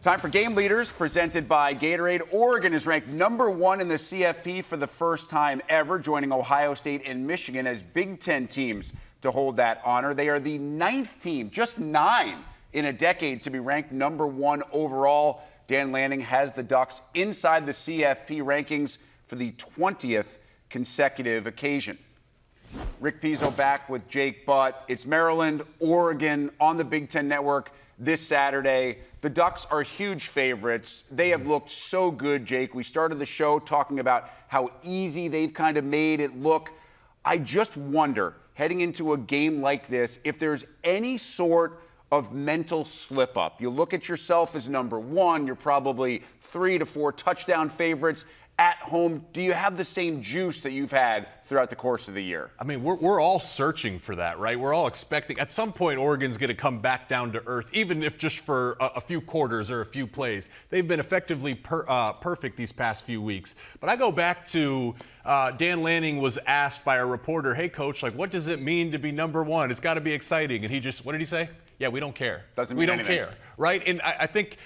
Time for Game Leaders, presented by Gatorade. Oregon is ranked #1 in the CFP for the first time ever, joining Ohio State and Michigan as Big Ten teams to hold that honor. They are the 9th team, just 9 in a decade, to be ranked #1 overall. Dan Lanning has the Ducks inside the CFP rankings for the 20th consecutive occasion. Rick Pizzo back with Jake Butt. It's Maryland, Oregon on the Big Ten Network this Saturday. The Ducks are huge favorites. They have looked so good, Jake. We started the show talking about how easy they've kind of made it look. I just wonder, heading into a game like this, if there's any sort of mental slip up. You look at yourself as #1, you're probably 3 to 4 touchdown favorites at home. Do you have the same juice that you've had throughout the course of the year? I mean, we're all searching for that, right? We're all expecting at some point Oregon's going to come back down to earth, even if just for a few quarters or a few plays. They've been effectively perfect these past few weeks. But I go back to Dan Lanning was asked by a reporter, hey, coach, like, what does it mean to be #1? It's got to be exciting. And he just, what did he say? Yeah, we don't care. Doesn't mean we don't anything. care, right? And I think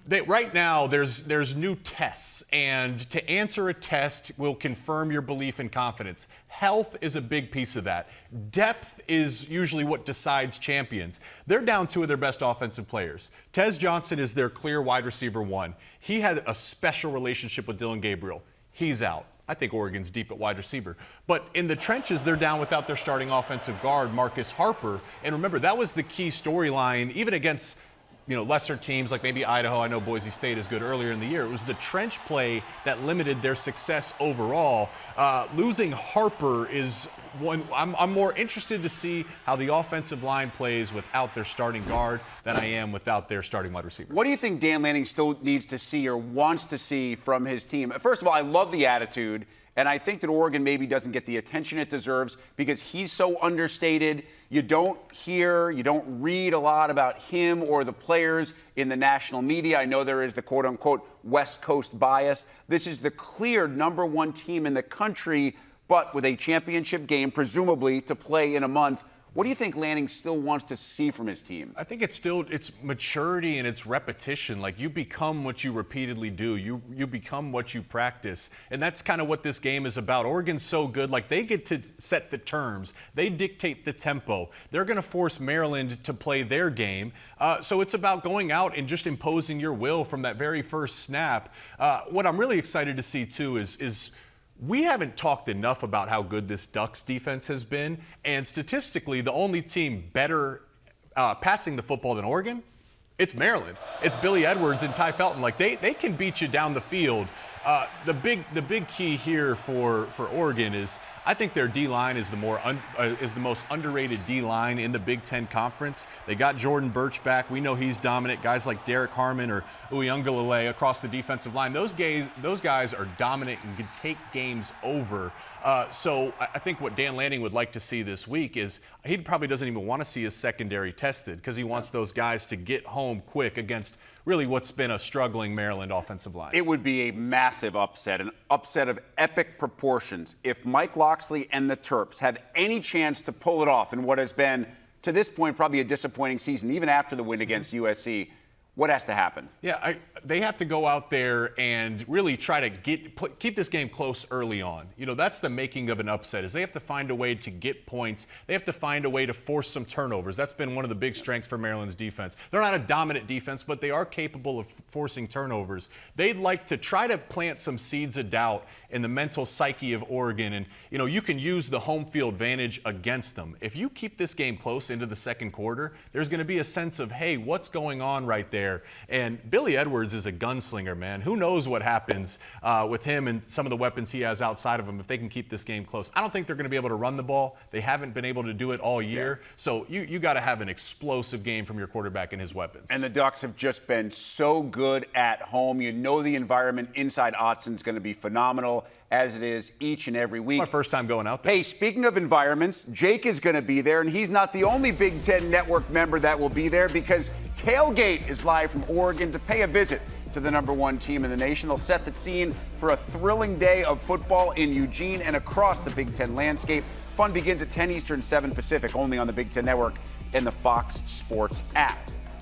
that right now there's new tests, and to answer a test will confirm your belief and confidence. Health is a big piece of that. Depth is usually what decides champions. They're down 2 of their best offensive players. Tez Johnson is their clear wide receiver 1. He had a special relationship with Dylan Gabriel. He's out. I think Oregon's deep at wide receiver. But in the trenches, they're down without their starting offensive guard, Marcus Harper. And remember, that was the key storyline, even against lesser teams like maybe Idaho. I know Boise State is good earlier in the year. It was the trench play that limited their success overall. Losing Harper is one. I'm more interested to see how the offensive line plays without their starting guard than I am without their starting wide receiver. What do you think Dan Lanning still needs to see or wants to see from his team? First of all, I love the attitude. And I think that Oregon maybe doesn't get the attention it deserves because he's so understated. You don't hear, you don't read a lot about him or the players in the national media. I know there is the quote-unquote West Coast bias. This is the clear #1 team in the country, but with a championship game, presumably, to play in a month. What do you think Lanning still wants to see from his team? I think it's maturity and it's repetition. Like, you become what you repeatedly do. You become what you practice. And that's kind of what this game is about. Oregon's so good. Like, they get to set the terms. They dictate the tempo. They're going to force Maryland to play their game. So it's about going out and just imposing your will from that very first snap. What I'm really excited to see, too, is we haven't talked enough about how good this Ducks defense has been, and statistically, the only team better passing the football than Oregon, it's Maryland. It's Billy Edwards and Ty Felton. Like, they can beat you down the field. The big key here for Oregon is I think their D-line is the most underrated D-line in the Big Ten Conference. They got Jordan Birch back. We know he's dominant. Guys like Derek Harmon or Uyunglele across the defensive line. Those guys are dominant and can take games over. So I think what Dan Lanning would like to see this week is he probably doesn't even want to see his secondary tested because he wants those guys to get home quick against really what's been a struggling Maryland offensive line. It would be a massive upset, an upset of epic proportions. If Mike Locksley and the Terps have any chance to pull it off in what has been, to this point, probably a disappointing season, even after the win against USC, what has to happen? Yeah, they have to go out there and really try to keep this game close early on. That's the making of an upset, is they have to find a way to get points. They have to find a way to force some turnovers. That's been one of the big strengths for Maryland's defense. They're not a dominant defense, but they are capable of forcing turnovers. They'd like to try to plant some seeds of doubt in the mental psyche of Oregon. And, you can use the home field advantage against them. If you keep this game close into the second quarter, there's going to be a sense of, hey, what's going on right there? And Billy Edwards is a gunslinger, man. Who knows what happens with him and some of the weapons he has outside of him if they can keep this game close. I don't think they're going to be able to run the ball. They haven't been able to do it all year. Yeah. So you got to have an explosive game from your quarterback and his weapons. And the Ducks have just been so good at home. The environment inside Autzen is going to be phenomenal, as it is each and every week. It's my first time going out there. Hey, speaking of environments, Jake is going to be there, and he's not the only Big Ten Network member that will be there because Tailgate is live from Oregon to pay a visit to the #1 team in the nation. They'll set the scene for a thrilling day of football in Eugene and across the Big Ten landscape. Fun begins at 10 Eastern, 7 Pacific, only on the Big Ten Network and the Fox Sports app.